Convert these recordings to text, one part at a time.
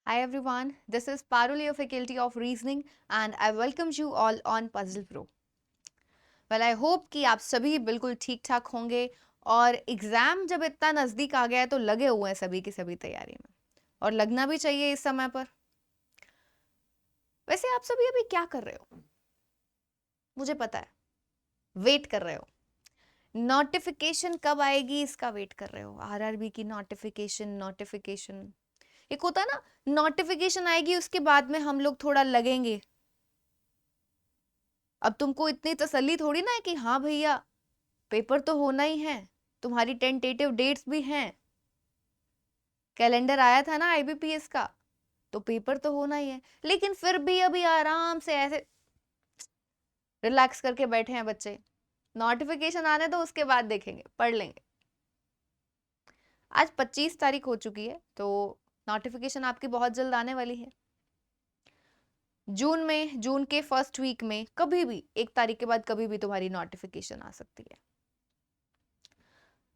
Hi everyone, this is Parul, your Faculty of Reasoning, and I welcome you all on Puzzle Pro. Well, I hope कि आप सभी बिल्कुल ठीक ठाक होंगे और एग्जाम जब इतना नजदीक आ गया है तो लगे हुए हैं सभी की सभी तैयारी में और लगना भी चाहिए इस समय पर। वैसे आप सभी अभी क्या कर रहे हो? मुझे पता है, वेट कर रहे हो। नोटिफिकेशन कब आएगी इसका वेट कर रहे हो। आरआरबी की नोटिफिकेशन। एक होता है ना, नोटिफिकेशन आएगी उसके बाद में हम लोग थोड़ा लगेंगे। अब तुमको इतनी तसल्ली थोड़ी ना है कि हाँ भैया पेपर तो होना ही है, तुम्हारी टेंटेटिव डेट्स भी हैं, कैलेंडर आया था ना आईबीपीएस का, तो पेपर तो होना ही है। लेकिन फिर भी अभी आराम से ऐसे रिलैक्स करके बैठे हैं बच्चे। नोटिफिकेशन आने दो, उसके बाद देखेंगे, पढ़ लेंगे। आज 25 तारीख हो चुकी है, तो नोटिफिकेशन आपकी बहुत जल्द आने वाली है। जून के फर्स्ट वीक में कभी भी 1 तारीख के बाद कभी भी तुम्हारी नोटिफिकेशन आ सकती है।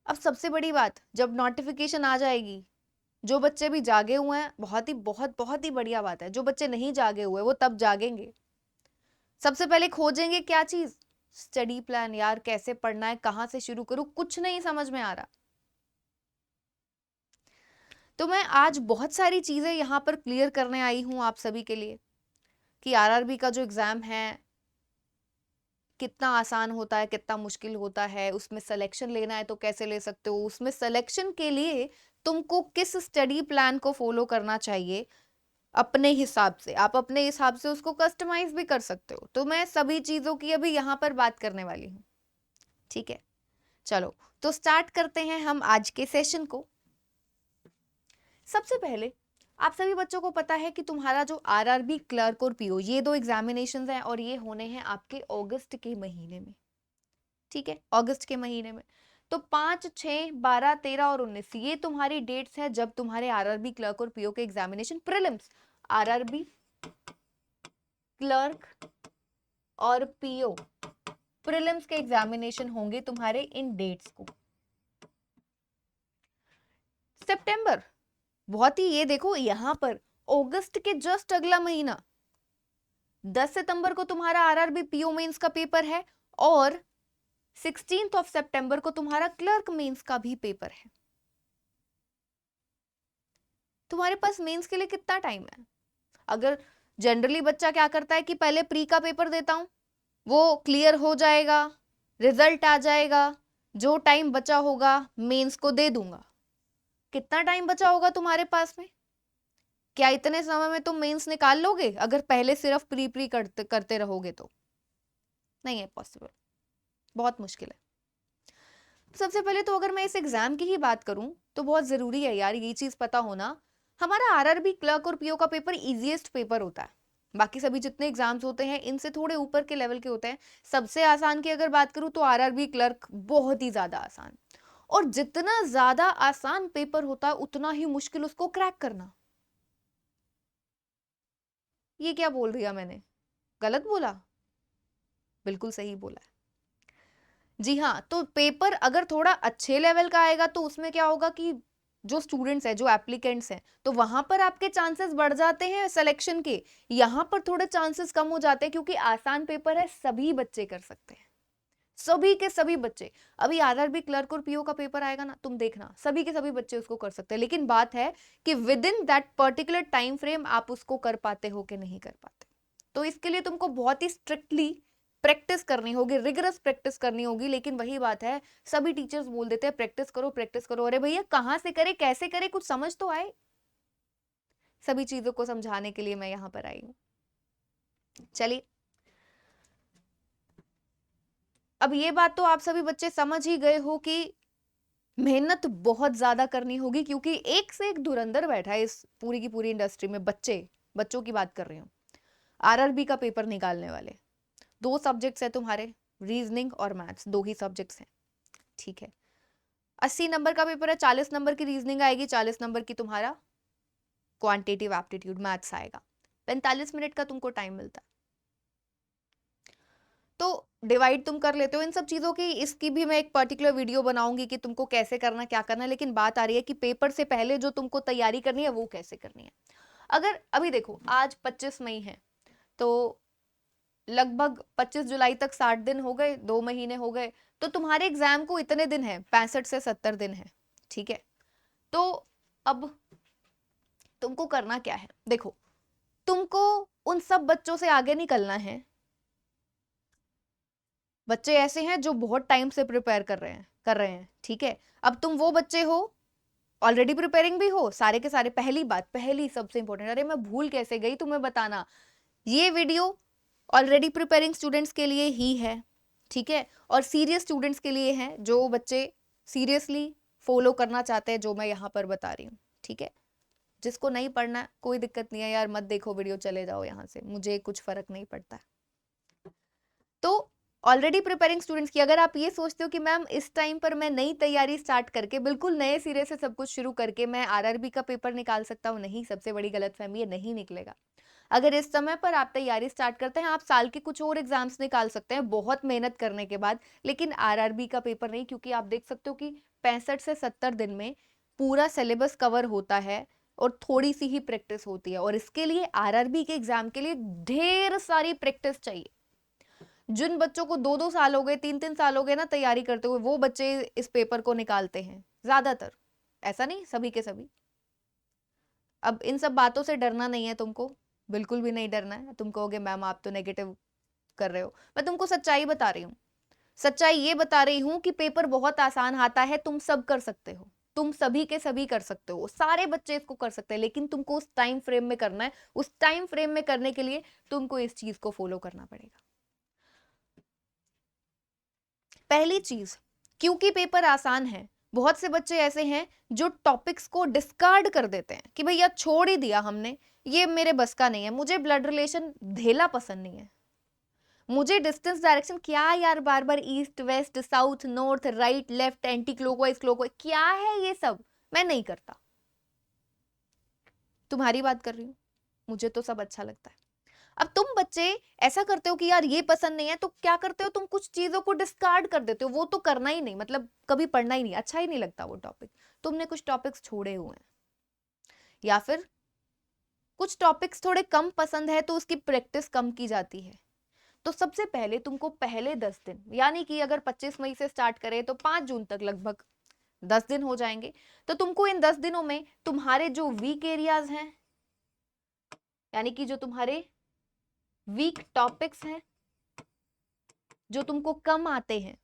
अब सबसे बड़ी बात, जब नोटिफिकेशन आ जाएगी, जो बच्चे भी जागे हुए हैं, बहुत ही बढ़िया बात है। जो बच्चे नहीं जागे हुए वो तब जागेंगे। सबसे पहले खोजेंगे क्या चीज? Study plan. यार कैसे पढ़ना है, कहां से शुरू करूं, कुछ नहीं समझ में आ रहा। तो मैं आज बहुत सारी चीजें यहां पर क्लियर करने आई हूं आप सभी के लिए कि आरआरबी का जो एग्जाम है कितना आसान होता है, कितना मुश्किल होता है, उसमें सिलेक्शन लेना है तो कैसे ले सकते हो, उसमें सिलेक्शन के लिए तुमको किस स्टडी प्लान को फॉलो करना चाहिए अपने हिसाब से। आप अपने हिसाब से उसको कस्टमाइज भी कर सकते हो। तो मैं सभी चीजों की अभी यहां पर बात करने वाली हूँ। ठीक है, चलो तो स्टार्ट करते हैं हम आज के सेशन को। सबसे पहले आप सभी बच्चों को पता है कि तुम्हारा जो आरआरबी क्लर्क और पीओ, ये दो एग्जामिनेशंस हैं और ये होने हैं आपके अगस्त के महीने में। ठीक है, अगस्त के महीने में। तो 5, 6, 12, 13 और 19 ये तुम्हारी डेट्स हैं जब तुम्हारे आरआरबी क्लर्क और पीओ के एग्जामिनेशन प्रीलिम्स, आरआरबी क्लर्क और पीओ प्रीलिम्स के एग्जामिनेशन होंगे तुम्हारे इन डेट्स को। सितंबर, बहुत ही, ये देखो यहां पर अगस्त के जस्ट अगला महीना 10 सितंबर को तुम्हारा आरआरबी पीओ मेंस का पेपर है और 16 सितंबर को तुम्हारा क्लर्क मेंस का भी पेपर है। तुम्हारे पास मेंस के लिए कितना टाइम है? अगर जनरली बच्चा क्या करता है कि पहले प्री का पेपर देता हूं, वो क्लियर हो जाएगा, रिजल्ट आ जाएगा, जो टाइम बचा होगा मेंस को दे दूंगा। कितना टाइम बचा होगा तुम्हारे पास में? क्या इतने समय में तुम मेंस निकाल लोगे अगर पहले सिर्फ प्री प्री करते करते रहोगे तो? नहीं है पॉसिबल, बहुत मुश्किल है। सबसे पहले तो अगर मैं इस एग्जाम की ही बात करूं तो बहुत जरूरी है यार ये चीज पता होना, हमारा आरआरबी क्लर्क और पीओ का पेपर इजीएस्ट पेपर होता है। बाकी सभी जितने एग्जाम्स होते हैं इनसे थोड़े ऊपर के लेवल के होते हैं। सबसे आसान की अगर बात करूं तो आरआरबी क्लर्क बहुत ही ज्यादा आसान, और जितना ज्यादा आसान पेपर होता है उतना ही मुश्किल उसको क्रैक करना। ये क्या बोल दिया मैंने, गलत बोला? बिल्कुल सही बोला है। जी हाँ, तो पेपर अगर थोड़ा अच्छे लेवल का आएगा तो उसमें क्या होगा कि जो स्टूडेंट्स हैं, जो एप्लीकेंट्स हैं, तो वहां पर आपके चांसेस बढ़ जाते हैं सिलेक्शन के। यहाँ पर थोड़े चांसेस कम हो जाते हैं क्योंकि आसान पेपर है, सभी बच्चे कर सकते हैं, सभी के सभी बच्चे। अभी आरआरबी क्लर्क और पीओ का पेपर आएगा ना, तुम देखना सभी के सभी बच्चे उसको कर सकते हैं। लेकिन बात है कि with in that particular time frame आप उसको कर पाते हो कि नहीं कर पाते। तो इसके लिए तुमको बहुत ही स्ट्रिक्टली प्रैक्टिस करनी होगी, रिगरस प्रैक्टिस करनी होगी। लेकिन वही बात है, सभी टीचर्स बोल देते हैं प्रैक्टिस करो प्रैक्टिस करो। अरे भैया कहां से करे, कैसे करे, कुछ समझ तो आए। सभी चीजों को समझाने के लिए मैं यहां पर आई हूं। चलिए, अब ये बात तो आप सभी बच्चे समझ ही गए हो कि मेहनत बहुत ज्यादा करनी होगी क्योंकि एक से एक धुरंधर बैठा है इस पूरी की पूरी इंडस्ट्री में। बच्चों की बात कर रही हूँ, आरआरबी का पेपर निकालने वाले। 2 सब्जेक्ट्स है तुम्हारे, रीजनिंग और मैथ्स, 2 ही सब्जेक्ट्स हैं। ठीक है, 80 नंबर का पेपर है, 40 नंबर की रीजनिंग आएगी, 40 नंबर की तुम्हारा क्वांटिटेटिव एप्टीट्यूड मैथ्स आएगा। 45 मिनट का तुमको टाइम मिलता है। तो डिवाइड तुम कर लेते हो इन सब चीजों की, इसकी भी मैं एक पर्टिकुलर वीडियो बनाऊंगी कि तुमको कैसे करना, क्या करना है। लेकिन बात आ रही है कि पेपर से पहले जो तुमको तैयारी करनी है वो कैसे करनी है। अगर अभी देखो आज 25 मई है, तो लगभग 25 जुलाई तक 60 दिन हो गए, 2 महीने हो गए, तो तुम्हारे एग्जाम को इतने दिन है, 65 से 70 दिन है, ठीक है। तो अब तुमको करना क्या है, देखो तुमको उन सब बच्चों से आगे निकलना है। बच्चे ऐसे हैं जो बहुत टाइम से प्रिपेयर कर रहे हैं, ठीक है। अब तुम वो बच्चे हो, ऑलरेडी प्रिपेयरिंग भी हो, सारे के सारे। पहली सबसे इंपॉर्टेंट, अरे मैं भूल कैसे गई तुम्हें बताना, ये वीडियो ऑलरेडी प्रिपेयरिंग स्टूडेंट्स के लिए ही है, ठीक है, और सीरियस स्टूडेंट्स के लिए है, जो बच्चे सीरियसली फॉलो करना चाहते हैं जो मैं यहाँ पर बता रही हूँ, ठीक है। जिसको नहीं पढ़ना कोई दिक्कत नहीं है यार, मत देखो वीडियो, चले जाओ यहाँ से, मुझे कुछ फर्क नहीं पड़ता। तो ऑलरेडी प्रिपेयरिंग स्टूडेंट्स की, अगर आप ये सोचते हो कि मैम इस टाइम पर मैं नई तैयारी स्टार्ट करके बिल्कुल नए सिरे से सब कुछ शुरू करके मैं आरआरबी का पेपर निकाल सकता हूँ, नहीं, सबसे बड़ी गलतफहमी है, नहीं निकलेगा। अगर इस समय पर आप तैयारी स्टार्ट करते हैं, आप साल के कुछ और एग्जाम्स निकाल सकते हैं बहुत मेहनत करने के बाद, लेकिन आरआरबी का पेपर नहीं, क्योंकि आप देख सकते हो कि 65 से 70 दिन में पूरा सिलेबस कवर होता है और थोड़ी सी ही प्रैक्टिस होती है, और इसके लिए आरआरबी के एग्जाम के लिए ढेर सारी प्रैक्टिस चाहिए। जिन बच्चों को 2-2 साल हो गए, 3-3 साल हो गए ना तैयारी करते हुए, वो बच्चे इस पेपर को निकालते हैं ज्यादातर, ऐसा नहीं सभी के सभी। अब इन सब बातों से डरना नहीं है तुमको, बिल्कुल भी नहीं डरना है। तुम कहोगे मैम आप तो नेगेटिव कर रहे हो, मैं तुमको सच्चाई बता रही हूँ। सच्चाई ये बता रही हूँ कि पेपर बहुत आसान आता है, तुम सब कर सकते हो, तुम सभी के सभी कर सकते हो, सारे बच्चे इसको कर सकते हैं, लेकिन तुमको उस टाइम फ्रेम में करना है। उस टाइम फ्रेम में करने के लिए तुमको इस चीज को फॉलो करना पड़ेगा। पहली चीज, क्योंकि पेपर आसान है, बहुत से बच्चे ऐसे हैं जो टॉपिक्स को डिस्कार्ड कर देते हैं कि भैया छोड़ ही दिया हमने, ये मेरे बस का नहीं है, मुझे ब्लड रिलेशन धेला पसंद नहीं है, मुझे डिस्टेंस डायरेक्शन क्या यार, बार बार east west south north right left anti clockwise clockwise क्या है ये सब, मैं नहीं करता। तुम्हारी बात कर रही हूँ, मुझे तो सब अच्छा लगता है। अब तुम बच्चे ऐसा करते हो कि यार ये पसंद नहीं है, तो क्या करते हो तुम, कुछ चीजों को डिस्कार्ड कर देते हो, वो तो करना ही नहीं, मतलब कभी पढ़ना ही नहीं, अच्छा ही नहीं लगता वो टॉपिक। तुमने कुछ टॉपिक्स छोड़े हुए हैं, या फिर कुछ टॉपिक्स थोड़े कम पसंद है तो उसकी प्रैक्टिस कम की जाती है। तो सबसे पहले तुमको पहले 10 दिन, यानी कि अगर 25 मई से स्टार्ट करें तो 5 जून तक लगभग 10 दिन हो जाएंगे। तो तुमको इन 10 दिनों में तुम्हारे जो वीक एरियाज हैं, यानी कि जो तुम्हारे वीक टॉपिक्स हैं, जो तुमको कम आते हैं,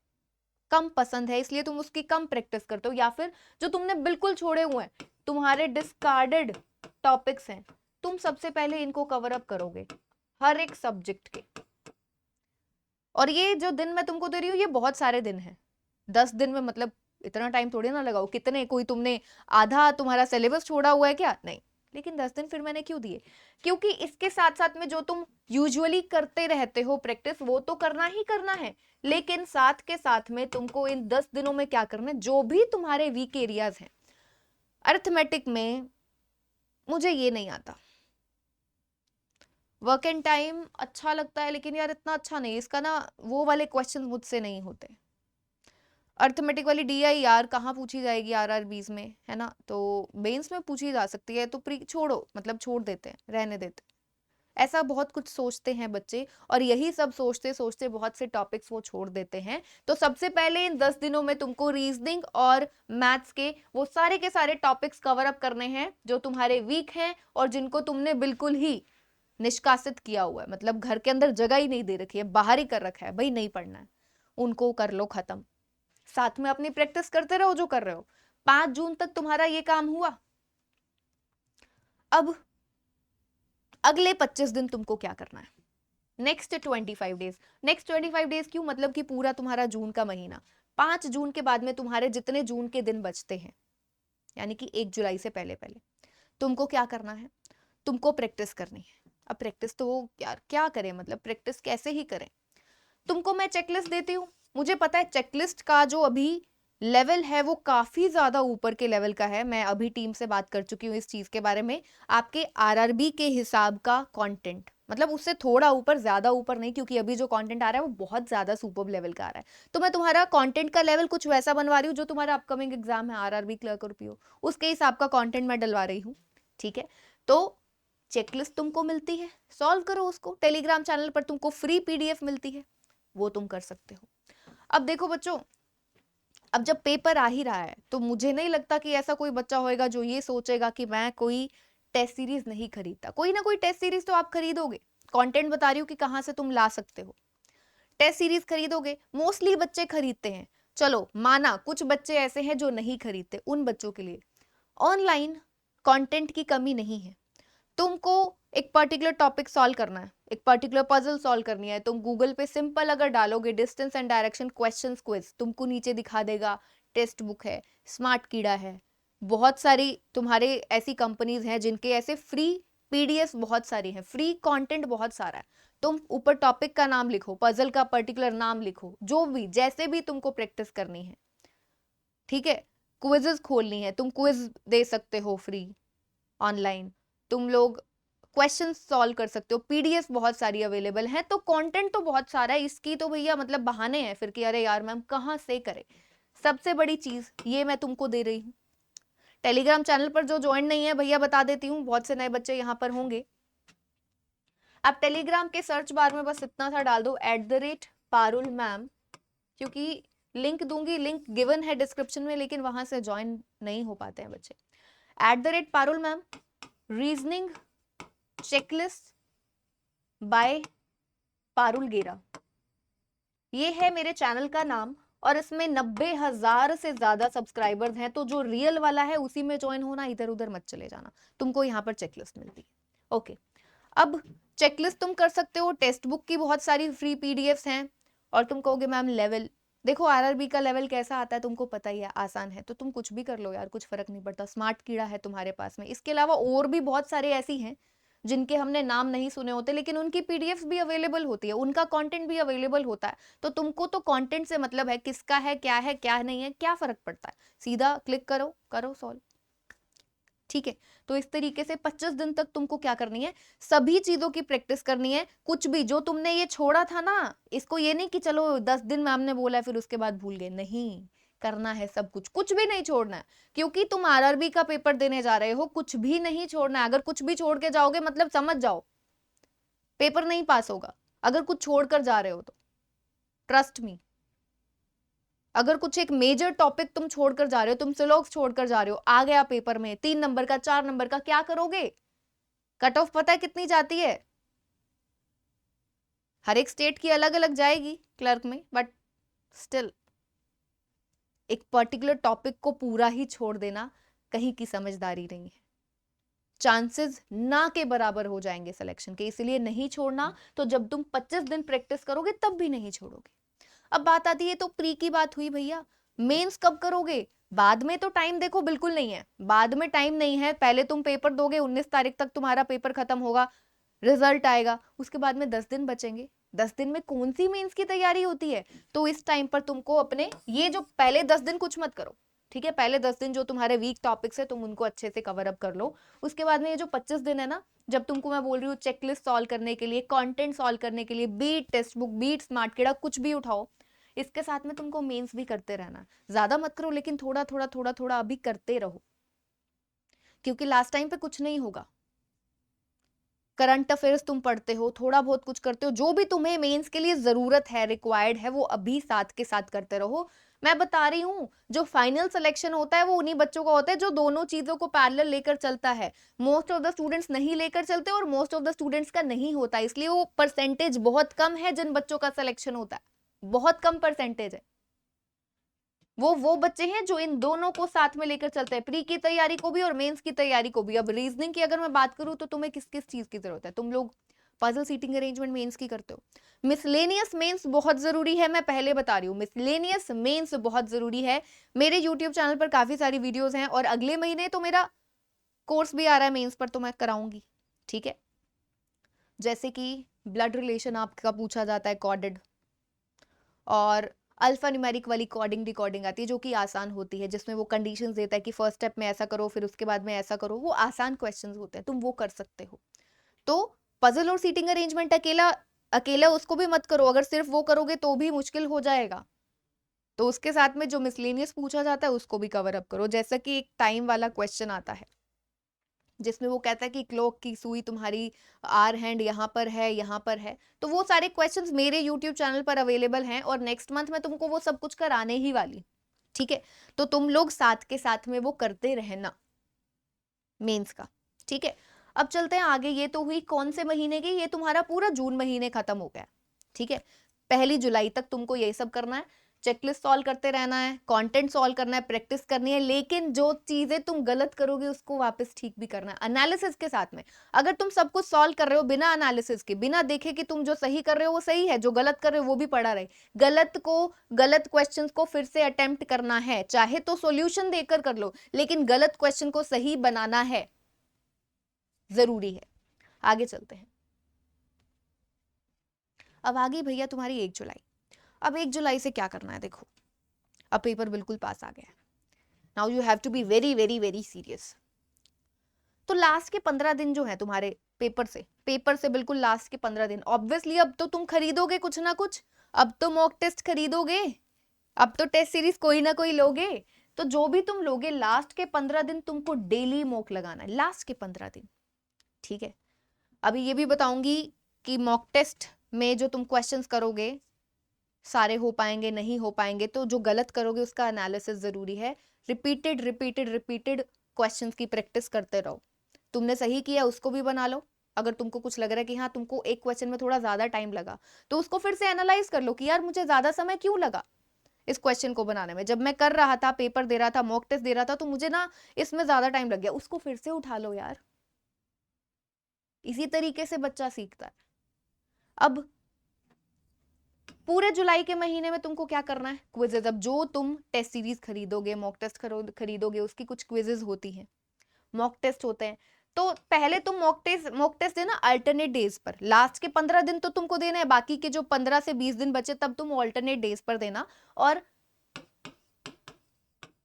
कम पसंद है इसलिए तुम उसकी कम प्रैक्टिस करते हो, या फिर जो तुमने बिल्कुल छोड़े हुए हैं, तुम्हारे डिस्कार्डेड टॉपिक्स हैं, तुम सबसे पहले इनको कवर अप करोगे हर एक सब्जेक्ट के। और ये जो दिन मैं तुमको दे रही हूँ ये बहुत सारे दिन हैं, 10 दिन में मतलब इतना टाइम थोड़ी ना लगाओ, कितने, कोई तुमने आधा तुम्हारा सिलेबस छोड़ा हुआ है क्या, नहीं, लेकिन 10 दिन फिर मैंने क्यों दिए, क्योंकि इसके साथ साथ में जो तुम यूजुअली करते रहते हो प्रैक्टिस, वो तो करना ही करना है, लेकिन साथ के साथ में तुमको इन 10 दिनों में क्या करना है, जो भी तुम्हारे वीक एरियाज हैं। अरिथमेटिक में मुझे ये नहीं आता, वर्क एंड टाइम अच्छा लगता है, लेकिन यार इतना अच्छा नहीं, इसका ना वो वाले क्वेश्चन मुझसे नहीं होते। अर्थमेटिक वाली डीआई यार कहाँ पूछी जाएगी आरआरबीज में, है ना, तो मेंस में पूछी जा सकती है, तो प्री छोड़ो, मतलब छोड़ देते हैं, रहने देते हैं। ऐसा बहुत कुछ सोचते हैं बच्चे, और यही सब सोचते सोचते बहुत से टॉपिक्स वो छोड़ देते हैं। तो सबसे पहले इन 10 दिनों में तुमको रीजनिंग और मैथ्स के वो सारे के सारे टॉपिक्स कवर अप करने हैं जो तुम्हारे वीक हैं और जिनको तुमने बिल्कुल ही निष्कासित किया हुआ है, मतलब घर के अंदर जगह ही नहीं दे रखी है, बाहर ही कर रखा है, भाई नहीं पढ़ना है, उनको कर लो खत्म। साथ में अपनी प्रैक्टिस करते रहो जो कर रहे हो। 5 जून तक तुम्हारा ये काम हुआ। अब अगले 25 दिन तुमको क्या करना है, नेक्स्ट 25 डेज। नेक्स्ट 25 डेज क्यों, मतलब कि पूरा तुम्हारा जून का महीना, 5 जून के बाद में तुम्हारे जितने जून के दिन बचते हैं, यानी कि 1 जुलाई से पहले पहले तुमको क्या करना है, तुमको प्रैक्टिस करनी है। अब प्रैक्टिस तो यार क्या करें, मतलब प्रैक्टिस कैसे ही करें। तुमको मैं चेकलिस्ट देती हूँ, मुझे पता है चेकलिस्ट का जो अभी लेवल है वो काफी ज्यादा ऊपर के लेवल का है, मैं अभी टीम से बात कर चुकी हूँ इस चीज के बारे में। आपके आरआरबी के हिसाब का कंटेंट, मतलब उससे थोड़ा ऊपर, ज्यादा ऊपर नहीं, क्योंकि अभी जो कंटेंट आ रहा है वो बहुत ज्यादा सुपर लेवल का आ रहा है। तो मैं तुम्हारा कंटेंट का लेवल कुछ वैसा बनवा रही हूँ जो तुम्हारा अपकमिंग एग्जाम है आरआरबी क्लर्क और पीओ, उसके हिसाब का कंटेंट मैं डलवा रही हूँ, ठीक है। तो चेकलिस्ट तुमको मिलती है, सॉल्व करो उसको। टेलीग्राम चैनल पर तुमको फ्री पीडीएफ मिलती है, वो तुम कर सकते हो। अब देखो बच्चों, अब जब पेपर आ ही रहा है तो मुझे नहीं लगता कि ऐसा कोई बच्चा होएगा जो ये सोचेगा कि मैं कोई टेस्ट सीरीज नहीं खरीदता। कोई ना कोई टेस्ट सीरीज तो आप खरीदोगे। कंटेंट बता रही हूँ कि कहाँ से तुम ला सकते हो। टेस्ट सीरीज खरीदोगे, मोस्टली बच्चे खरीदते हैं। चलो माना कुछ बच्चे ऐसे हैं जो नहीं खरीदते, उन बच्चों के लिए ऑनलाइन कंटेंट की कमी नहीं है। तुमको एक पर्टिकुलर टॉपिक सॉल्व करना है, एक पर्टिकुलर पजल सॉल्व करनी है, तुम गूगल पे सिंपल अगर डालोगे distance and direction questions quiz, तुमको नीचे दिखा देगा टेक्स्ट बुक है, स्मार्ट कीड़ा है, बहुत सारी तुम्हारे ऐसी कंपनीज हैं जिनके ऐसे फ्री पीडीएफ बहुत सारी हैं, फ्री कंटेंट बहुत सारा है। तुम ऊपर टॉपिक का नाम लिखो, पजल का पर्टिकुलर नाम लिखो, जो भी जैसे भी तुमको प्रैक्टिस करनी है, ठीक है। क्विजेस खोलनी है, तुम क्विज दे सकते हो फ्री ऑनलाइन, तुम लोग क्वेश्चन सॉल्व कर सकते हो, पीडीएफ बहुत सारी अवेलेबल है। तो कंटेंट तो बहुत सारा है, इसकी तो भैया मतलब बहाने हैं फिर कि अरे यार मैम कहाँ से करें। सबसे बड़ी चीज ये मैं तुमको दे रही हूँ। टेलीग्राम चैनल पर जो ज्वाइन नहीं है भैया बता देती हूँ, बहुत से नए बच्चे यहाँ पर होंगे। आप टेलीग्राम के सर्च बार में बस इतना सा डाल दो @पारुल मैम, क्योंकि लिंक दूंगी, लिंक गिवन है डिस्क्रिप्शन में, लेकिन वहां से ज्वाइन नहीं हो पाते हैं बच्चे। @Parul ma'am, reasoning checklist by Parul Gera, ये है मेरे चैनल का नाम। और इसमें 90,000 से ज्यादा सब्सक्राइबर्स हैं, तो जो रियल वाला है उसी में ज्वाइन होना, इधर उधर मत चले जाना। तुमको यहाँ पर चेकलिस्ट मिलती है। ओके, अब चेकलिस्ट तुम कर सकते हो, टेक्स्ट बुक की बहुत सारी फ्री पीडीएफ्स हैं। और तुम कहोगे मैम लेवल, देखो आरआरबी का लेवल कैसा आता है तुमको पता ही है, आसान है, तो तुम कुछ भी कर लो यार, कुछ फर्क नहीं पड़ता। स्मार्ट कीड़ा है तुम्हारे पास में, इसके अलावा और भी बहुत सारे ऐसी हैं जिनके हमने नाम नहीं सुने होते, लेकिन उनकी पीडीएफ भी अवेलेबल होती है, उनका कंटेंट भी अवेलेबल होता है। तो तुमको तो कंटेंट से मतलब है, किसका है क्या नहीं है, क्या फर्क पड़ता है, सीधा क्लिक करो, करो सॉल्व, ठीक है। तो इस तरीके से 25 दिन तक तुमको क्या करनी है, सभी चीजों की प्रैक्टिस करनी है। कुछ भी जो तुमने ये छोड़ा था ना, इसको ये नहीं कि चलो 10 दिन मैम ने बोला फिर उसके बाद भूल गए, नहीं, करना है सब कुछ, कुछ भी नहीं छोड़ना है। क्योंकि तुम आरआरबी का पेपर देने जा रहे हो, कुछ भी नहीं छोड़ना है। अगर कुछ भी छोड़ के जाओगे मतलब समझ जाओ पेपर नहीं पास होगा, अगर कुछ छोड़कर जा रहे हो तो, ट्रस्ट मी। अगर कुछ एक मेजर टॉपिक तुम छोड़कर जा रहे हो, तुम सिलोक्स छोड़कर जा रहे हो, आ गया पेपर में 3 नंबर का 4 नंबर का, क्या करोगे? कट ऑफ पता है कितनी जाती है? हर एक स्टेट की अलग अलग जाएगी क्लर्क में, बट स्टिल एक पर्टिकुलर टॉपिक को पूरा ही छोड़ देना कहीं की समझदारी नहीं है। चांसेस ना के बराबर हो जाएंगे सिलेक्शन के, इसलिए नहीं छोड़ना। तो जब तुम 25 दिन प्रैक्टिस करोगे तब भी नहीं छोड़ोगे। अब बात आती है, तो प्री की बात हुई भैया, मेंस कब करोगे? बाद में तो टाइम देखो बिल्कुल नहीं है, बाद में टाइम नहीं है। पहले तुम पेपर दोगे, 19 तारीख तक तुम्हारा पेपर खत्म होगा, रिजल्ट आएगा, उसके बाद में 10 दिन बचेंगे। 10 दिन में कौन सी मेंस की तैयारी होती है? तो इस टाइम पर तुमको अपने ये जो पहले 10 दिन कुछ मत करो, ठीक है। पहले 10 दिन जो तुम्हारे वीक टॉपिक्स है तुम उनको अच्छे से कवर अप कर लो। उसके बाद में ये जो 25 दिन है ना, जब तुमको मैं बोल रही हूँ चेकलिस्ट सॉल्व करने के लिए, कंटेंट सॉल्व करने के लिए, beat textbook, beat Smart Keeda, कुछ भी उठाओ, इसके साथ में तुमको मेंस भी करते रहना। ज्यादा मत करो, लेकिन थोड़ा थोड़ा थोड़ा थोड़ा अभी करते रहो, क्योंकि लास्ट टाइम पे कुछ नहीं होगा। करंट अफेयर्स तुम पढ़ते हो, थोड़ा बहुत कुछ करते हो, जो भी तुम्हें मेंस के लिए जरूरत है, रिक्वायर्ड है, वो अभी साथ के साथ करते रहो। मैं बता रही हूँ, जो फाइनल सिलेक्शन होता है वो उन्हीं बच्चों का होता है जो दोनों चीजों को पैरेलल लेकर चलता है। मोस्ट ऑफ द स्टूडेंट्स नहीं लेकर चलते, और मोस्ट ऑफ द स्टूडेंट्स का नहीं होता, इसलिए वो परसेंटेज बहुत कम है जिन बच्चों का सिलेक्शन होता है, बहुत कम परसेंटेज है। वो बच्चे हैं जो इन दोनों को साथ में लेकर चलते हैं, प्री की तैयारी को भी और मेंस की तैयारी को भी। अब रीजनिंग की अगर मैं बात करूं तो तुम्हें किस किस चीज की जरूरत है? तुम लोग पजल सीटिंग अरेंजमेंट मेंस की करते हो, मिसलेनियस मेंस बहुत जरूरी है, मैं पहले बता रही हूँ, मिसलेनियस मेंस बहुत जरूरी है। मेरे यूट्यूब चैनल पर काफी सारी वीडियोस हैं, और अगले महीने तो मेरा कोर्स भी आ रहा है मेंस पर, तो मैं कराऊंगी, ठीक है। जैसे कि ब्लड रिलेशन आपका पूछा जाता है, कॉर्डेड, और अल्फा न्यूमेरिक वाली कोडिंग डिकोडिंग आती है जो कि आसान होती है, जिसमें वो कंडीशंस देता है कि फर्स्ट स्टेप में ऐसा करो, फिर उसके बाद में ऐसा करो, वो आसान क्वेश्चंस होते हैं, तुम वो कर सकते हो। तो पजल और सीटिंग अरेंजमेंट अकेला अकेला उसको भी मत करो, अगर सिर्फ वो करोगे तो भी मुश्किल हो जाएगा। तो उसके साथ में जो मिसलेनियस पूछा जाता है उसको भी कवर अप करो, जैसा कि एक टाइम वाला क्वेश्चन आता है, जिसमें वो कहता है कि क्लॉक की सुई तुम्हारी आर हैंड यहाँ पर है, यहाँ पर है। तो वो सारे क्वेश्चंस मेरे यूट्यूब चैनल पर अवेलेबल हैं और नेक्स्ट मंथ में तुमको वो सब कुछ कराने ही वाली, ठीक है। तो तुम लोग साथ के साथ में वो करते रहना मेंस का, ठीक है। अब चलते हैं आगे। ये तो हुई कौन से महीने की, ये तुम्हारा पूरा जून महीने खत्म हो गया, ठीक है। 1 जुलाई तक तुमको ये सब करना है, चेकलिस्ट सॉल्व करते रहना है, कंटेंट सॉल्व करना है, प्रैक्टिस करनी है, लेकिन जो चीजें तुम गलत करोगे उसको वापस ठीक भी करना है एनालिसिस के साथ में। अगर तुम सब कुछ सॉल्व कर रहे हो बिना एनालिसिस के, बिना देखे कि तुम जो सही कर रहे हो वो सही है, जो गलत कर रहे हो वो भी पड़ा रहे, गलत क्वेश्चंस को फिर से अटेम्प्ट करना है, चाहे तो सॉल्यूशन देकर कर लो, लेकिन गलत क्वेश्चन को सही बनाना है, जरूरी है। आगे चलते हैं। अब आ गई भैया तुम्हारी 1 जुलाई। अब 1 जुलाई से क्या करना है, देखो अब पेपर बिल्कुल पास आ गया है। Now you have to be very very very serious. तो लास्ट के 15 दिन जो है तुम्हारे पेपर से बिल्कुल लास्ट के 15 दिन, ऑब्वियसली अब तो तुम खरीदोगे कुछ ना कुछ, अब तो मॉक टेस्ट खरीदोगे, अब तो टेस्ट सीरीज कोई ना कोई लोगे। तो जो भी तुम लोगे लास्ट के 15 दिन तुमको डेली मॉक लगाना है, लास्ट के 15 दिन, ठीक है। अभी ये भी बताऊंगी कि मॉक टेस्ट में जो तुम क्वेश्चंस करोगे सारे हो पाएंगे नहीं हो पाएंगे, तो जो गलत करोगे उसका एनालिसिस जरूरी है। रिपीटेड रिपीटेड रिपीटेड क्वेश्चंस की प्रैक्टिस करते रहो। तुमने सही किया उसको भी बना लो। अगर तुमको कुछ लग रहा है कि हाँ तुमको एक क्वेश्चन में थोड़ा ज्यादा टाइम लगा, तो उसको फिर से एनालाइज कर लो कि यार मुझे ज्यादा समय क्यों लगा इस क्वेश्चन को बनाने में। जब मैं कर रहा था, पेपर दे रहा था, मॉक टेस्ट दे रहा था, तो मुझे ना इसमें ज्यादा टाइम लग गया, उसको फिर से उठा लो यार। इसी तरीके से बच्चा सीखता है। अब पूरे जुलाई के महीने में तुमको क्या करना है, क्विजेज। अब जो तुम टेस्ट सीरीज खरीदोगे, मॉक टेस्ट खरीदोगे, उसकी कुछ क्विजेज होती हैं, मॉक टेस्ट होते हैं। तो पहले तुम मॉक टेस्ट देना अल्टरनेट डेज पर। लास्ट के 15 दिन तो तुमको देना है, बाकी के जो 15 से 20 दिन बचे तब तुम अल्टरनेट डेज पर देना। और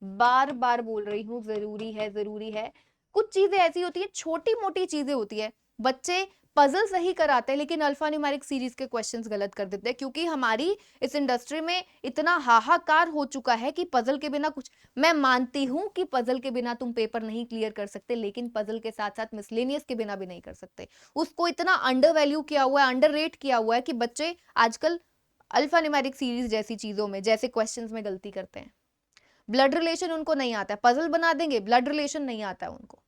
बार बार बोल रही हूँ, जरूरी है जरूरी है। कुछ चीजें ऐसी होती है, छोटी मोटी चीजें होती है, बच्चे पजल सही कराते हैं लेकिन अल्फा न्यूमेरिक सीरीज के क्वेश्चंस गलत कर देते हैं, क्योंकि हमारी इस इंडस्ट्री में इतना हाहाकार हो चुका है कि पजल के बिना कुछ। मैं मानती हूं कि पजल के बिना तुम पेपर नहीं क्लियर कर सकते, लेकिन पजल के साथ साथ मिसलेनियस के बिना भी नहीं कर सकते। उसको इतना अंडर वैल्यू किया हुआ है, अंडर रेट किया हुआ है कि बच्चे आजकल अल्फा न्यूमेरिक सीरीज जैसी चीजों में, जैसे क्वेश्चंस में गलती करते हैं। ब्लड रिलेशन उनको नहीं आता है, पजल बना देंगे, ब्लड रिलेशन नहीं आता है उनको।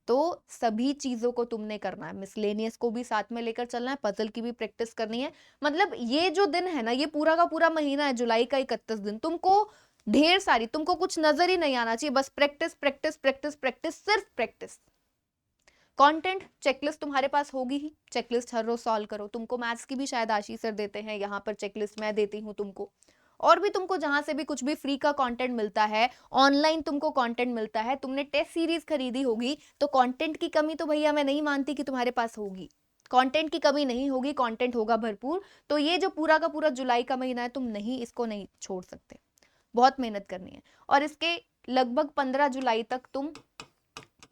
तो सभी चीजों को तुमने करना है, मिसलेनियस को भी साथ में लेकर चलना है, पजल की भी प्रैक्टिस करनी है। मतलब ये जो दिन है ना, ये पूरा का पूरा महीना है, जुलाई का 31 दिन, तुमको ढेर सारी, तुमको कुछ नजर ही नहीं आना चाहिए, बस प्रैक्टिस प्रैक्टिस प्रैक्टिस प्रैक्टिस, सिर्फ प्रैक्टिस। कंटेंट चेकलिस्ट तुम्हारे पास होगी ही, चेकलिस्ट हर रोज सॉल्व करो। तुमको मैथ्स की भी शायद आशीष सर देते हैं, यहाँ पर चेकलिस्ट मैं देती हूँ तुमको। और भी तुमको जहां से भी कुछ भी फ्री का कंटेंट मिलता है, ऑनलाइन तुमको कंटेंट मिलता है, तुमने टेस्ट सीरीज खरीदी होगी, तो कंटेंट की कमी तो भैया मैं नहीं मानती कि तुम्हारे पास होगी। कंटेंट की कमी नहीं होगी, कंटेंट होगा भरपूर। तो ये जो पूरा का पूरा जुलाई का महीना है, तुम नहीं इसको नहीं छोड़ सकते, बहुत मेहनत करनी है। और इसके लगभग 15 जुलाई तक तुम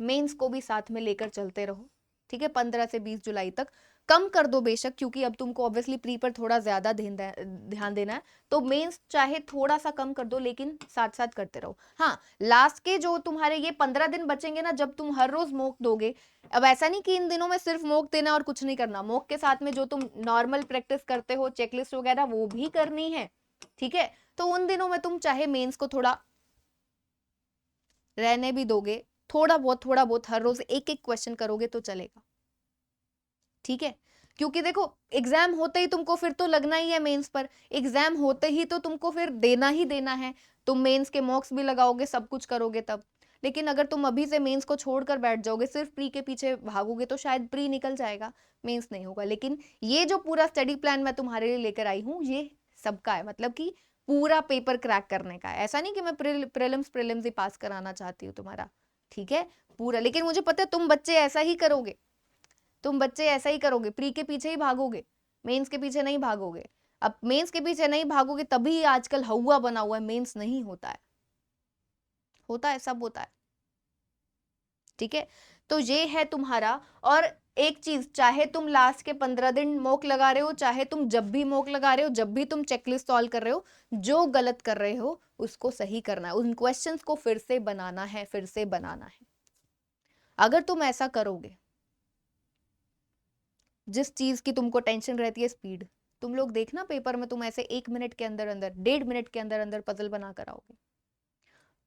मेंस को भी साथ में लेकर चलते रहो, ठीक है। 15 से 20 जुलाई तक कम कर दो बेशक, क्योंकि अब तुमको ऑब्वियसली प्री पर थोड़ा ज्यादा ध्यान देना है, तो मेंस चाहे थोड़ा सा कम कर दो, लेकिन साथ साथ करते रहो। हाँ, लास्ट के जो तुम्हारे ये 15 दिन बचेंगे ना, जब तुम हर रोज मॉक दोगे, अब ऐसा नहीं कि इन दिनों में सिर्फ मॉक देना और कुछ नहीं करना, मॉक के साथ में जो तुम नॉर्मल प्रैक्टिस करते हो, चेकलिस्ट वगैरह वो भी करनी है, ठीक है। तो उन दिनों में तुम चाहे मेंस को थोड़ा रहने भी दोगे, थोड़ा बहुत हर रोज एक एक क्वेश्चन करोगे तो चलेगा, ठीक है। क्योंकि देखो एग्जाम होते ही तुमको फिर तो लगना ही है मेंस पर, एग्जाम होते ही तो तुमको फिर देना ही देना है। तुम मेंस के मॉक्स भी लगाओगे, सब कुछ करोगे तब। लेकिन अगर तुम अभी से मेंस को छोड़कर बैठ जाओगे, सिर्फ प्री के पीछे भागोगे, तो शायद प्री निकल जाएगा, मेंस नहीं होगा। लेकिन ये जो पूरा स्टडी प्लान मैं तुम्हारे लिए लेकर आई हूँ, ये सबका है, मतलब कि पूरा पेपर क्रैक करने का है। ऐसा नहीं कि मैं प्रीलिम्स ही पास कराना चाहती हूँ तुम्हारा, ठीक है, पूरा। लेकिन मुझे पता है तुम बच्चे ऐसा ही करोगे, तुम बच्चे ऐसा ही करोगे, प्री के पीछे ही भागोगे, मेंस के पीछे नहीं भागोगे। अब मेंस के पीछे नहीं भागोगे तभी आजकल हवा बना हुआ है, मेंस नहीं होता है, होता है, सब होता है, ठीक है। तो ये है तुम्हारा। और एक चीज, चाहे तुम लास्ट के 15 दिन मॉक लगा रहे हो, चाहे तुम जब भी मॉक लगा रहे हो, जब भी तुम चेकलिस्ट सॉल्व कर रहे हो, जो गलत कर रहे हो उसको सही करना है, उन क्वेश्चंस को फिर से बनाना है, फिर से बनाना है। अगर तुम ऐसा करोगे, जिस चीज की तुमको टेंशन रहती है स्पीड, तुम लोग देखना पेपर में तुम ऐसे 1 मिनट के अंदर अंदर, 1.5 मिनट के अंदर अंदर पजल बना कर आओगे।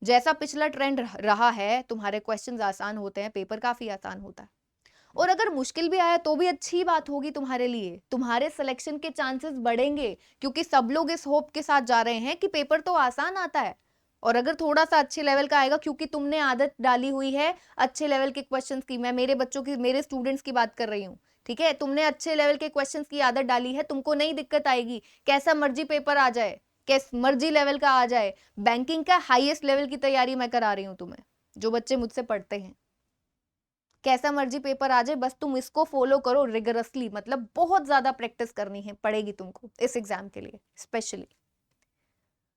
जैसा पिछला ट्रेंड रहा है, तुम्हारे क्वेश्चंस आसान होते हैं, पेपर काफी आसान होता है। और अगर मुश्किल भी आया तो भी अच्छी बात होगी तुम्हारे लिए, तुम्हारे सिलेक्शन के चांसेस बढ़ेंगे, क्योंकि सब लोग इस होप के साथ जा रहे हैं कि पेपर तो आसान आता है। और अगर थोड़ा सा अच्छे लेवल का आएगा, क्योंकि तुमने आदत डाली हुई है अच्छे लेवल के क्वेश्चंस की, मैं मेरे बच्चों की, मेरे स्टूडेंट्स की बात कर रही हूँ, ठीक है, तुमने अच्छे लेवल के क्वेश्चंस की आदत डाली है, तुमको नहीं दिक्कत आएगी, कैसा मर्जी पेपर आ जाए, कैस मर्जी लेवल का आ जाए। बैंकिंग का हाईएस्ट लेवल की तैयारी मैं करा रही हूँ तुम्हें, जो बच्चे मुझसे पढ़ते हैं, कैसा मर्जी पेपर आ जाए, बस तुम इसको फॉलो करो रिगरसली, मतलब बहुत ज्यादा प्रैक्टिस करनी है पड़ेगी तुमको इस एग्जाम के लिए स्पेशली।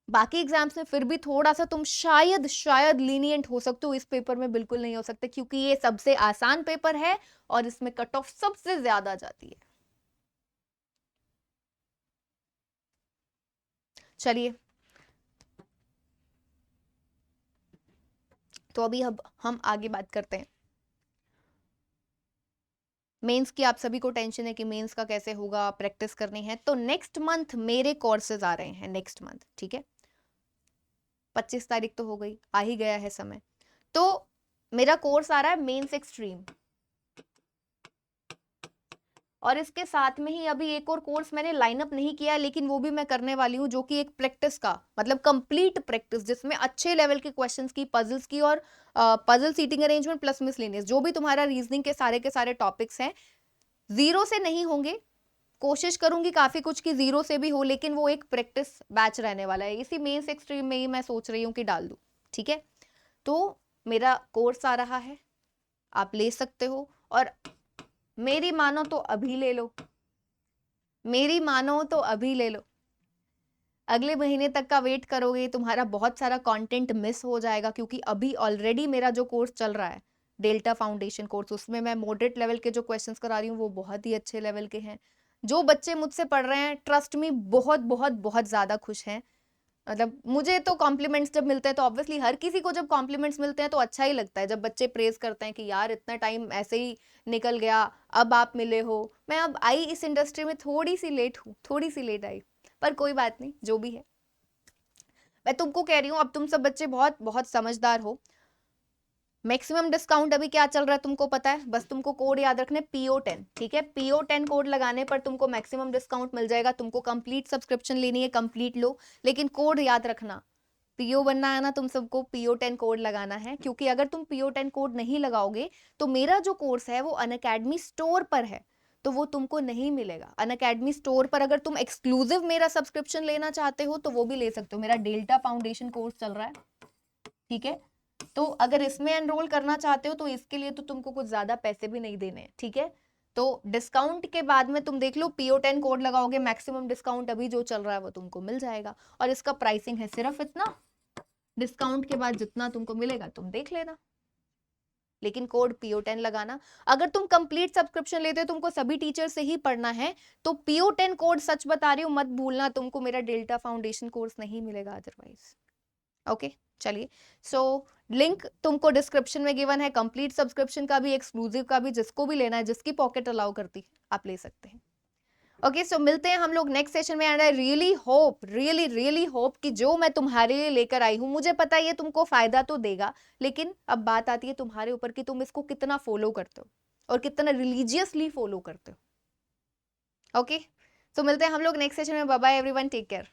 बाकी एग्जाम्स में फिर भी थोड़ा सा तुम शायद शायद लीनियंट हो सकते हो, इस पेपर में बिल्कुल नहीं हो सकते, क्योंकि ये सबसे आसान पेपर है और इसमें कट ऑफ सबसे ज्यादा जाती है। चलिए, तो अभी अब हम आगे बात करते हैं मेंस की। आप सभी को टेंशन है कि मेंस का कैसे होगा, प्रैक्टिस करनी है। तो नेक्स्ट मंथ मेरे कोर्सेज आ रहे हैं, नेक्स्ट मंथ, ठीक है, 25 तारीख तो हो गई, आ ही गया है समय। तो मेरा कोर्स आ रहा है मेंस एक्सट्रीम, और इसके साथ में ही अभी एक और कोर्स मैंने लाइनअप नहीं किया, लेकिन वो भी मैं करने वाली हूँ, जो कि एक प्रैक्टिस का, मतलब कंप्लीट प्रैक्टिस, जिसमें अच्छे लेवल के क्वेश्चंस की, पजल्स की, और puzzle seating arrangement plus miscellaneous, जो भी तुम्हारा रीजनिंग के सारे टॉपिक्स हैं, जीरो से नहीं होंगे, कोशिश करूंगी काफी कुछ की जीरो से भी हो, लेकिन वो एक प्रैक्टिस बैच रहने वाला है, इसी मेंस एक्सट्रीम में ही मैं सोच रही हूँ कि डाल दूं, ठीक है। तो मेरा कोर्स आ रहा है, आप ले सकते हो, और मेरी मानो तो अभी ले लो, मेरी मानो तो अभी ले लो। अगले महीने तक का वेट करोगे, तुम्हारा बहुत सारा कंटेंट मिस हो जाएगा, क्योंकि अभी ऑलरेडी मेरा जो कोर्स चल रहा है, डेल्टा फाउंडेशन कोर्स, उसमें मैं मॉडरेट लेवल के जो क्वेश्चंस करा रही हूँ वो बहुत ही अच्छे लेवल के हैं। जो बच्चे मुझसे पढ़ रहे हैं, ट्रस्ट मी, बहुत बहुत बहुत ज्यादा खुश हैं। मतलब मुझे तो कॉम्प्लीमेंट्स जब मिलते हैं, तो ऑब्वियसली हर किसी को जब कॉम्प्लीमेंट्स मिलते हैं तो अच्छा ही लगता है, जब बच्चे प्रेज करते हैं कि यार इतना टाइम ऐसे ही निकल गया, अब आप मिले हो। मैं अब आई इस इंडस्ट्री में थोड़ी सी लेट हूँ, थोड़ी सी लेट आई, पर कोई बात नहीं, जो भी है। मैं तुमको कह रही हूँ, अब तुम सब बच्चे बहुत बहुत समझदार हो। मैक्सिमम डिस्काउंट अभी क्या चल रहा है तुमको पता है, बस तुमको कोड याद रखने, PO10, ठीक है, PO10 कोड लगाने पर तुमको मैक्सिमम डिस्काउंट मिल जाएगा। तुमको कंप्लीट सब्सक्रिप्शन लेनी है, कंप्लीट लो, लेकिन कोड याद रखना, PO बनना है ना तुम सबको, PO10 कोड लगाना है, क्योंकि अगर तुम PO10 कोड नहीं लगाओगे तो मेरा जो कोर्स है वो अनअकैडमी स्टोर पर है, तो वो तुमको नहीं मिलेगा। अनअकैडमी स्टोर पर अगर तुम एक्सक्लूसिव मेरा सब्सक्रिप्शन लेना चाहते हो तो वो भी ले सकते हो, मेरा डेल्टा फाउंडेशन कोर्स चल रहा है, ठीक है। तो अगर इसमें एनरोल करना चाहते हो तो इसके लिए तो तुमको कुछ ज्यादा पैसे भी नहीं देने हैं, ठीक है। तो डिस्काउंट के बाद में तुम देख लो, PO10 कोड लगाओगे, मैक्सिमम डिस्काउंट अभी जो चल रहा है वो तुमको मिल जाएगा, और इसका प्राइसिंग है सिर्फ इतना, डिस्काउंट के बाद जितना तुमको मिलेगा तुम देख लेना, लेकिन कोड PO10 लगाना। अगर तुम कंप्लीट सब्सक्रिप्शन लेते हो, तुमको सभी टीचर से ही पढ़ना है, तो PO10 कोड सच बता रही हूँ मत भूलना, तुमको मेरा डेल्टा फाउंडेशन कोर्स नहीं मिलेगा अदरवाइज। ओके, चलिए। सो लिंक तुमको डिस्क्रिप्शन में गिवन है, कंप्लीट सब्सक्रिप्शन का भी, एक्सक्लूसिव का भी, जिसको भी लेना है, जिसकी पॉकेट अलाउ करती आप ले सकते हैं। ओके, सो मिलते हैं हम लोग नेक्स्ट सेशन में, and I really hope, really really hope कि जो मैं तुम्हारे लिए लेकर आई हूं, मुझे पता है ये तुमको फायदा तो देगा, लेकिन अब बात आती है तुम्हारे ऊपर कि तुम इसको कितना फॉलो करते हो और कितना रिलीजियसली फॉलो करते हो। ओके, सो मिलते हैं हम लोग नेक्स्ट सेशन में। Bye bye everyone, take care.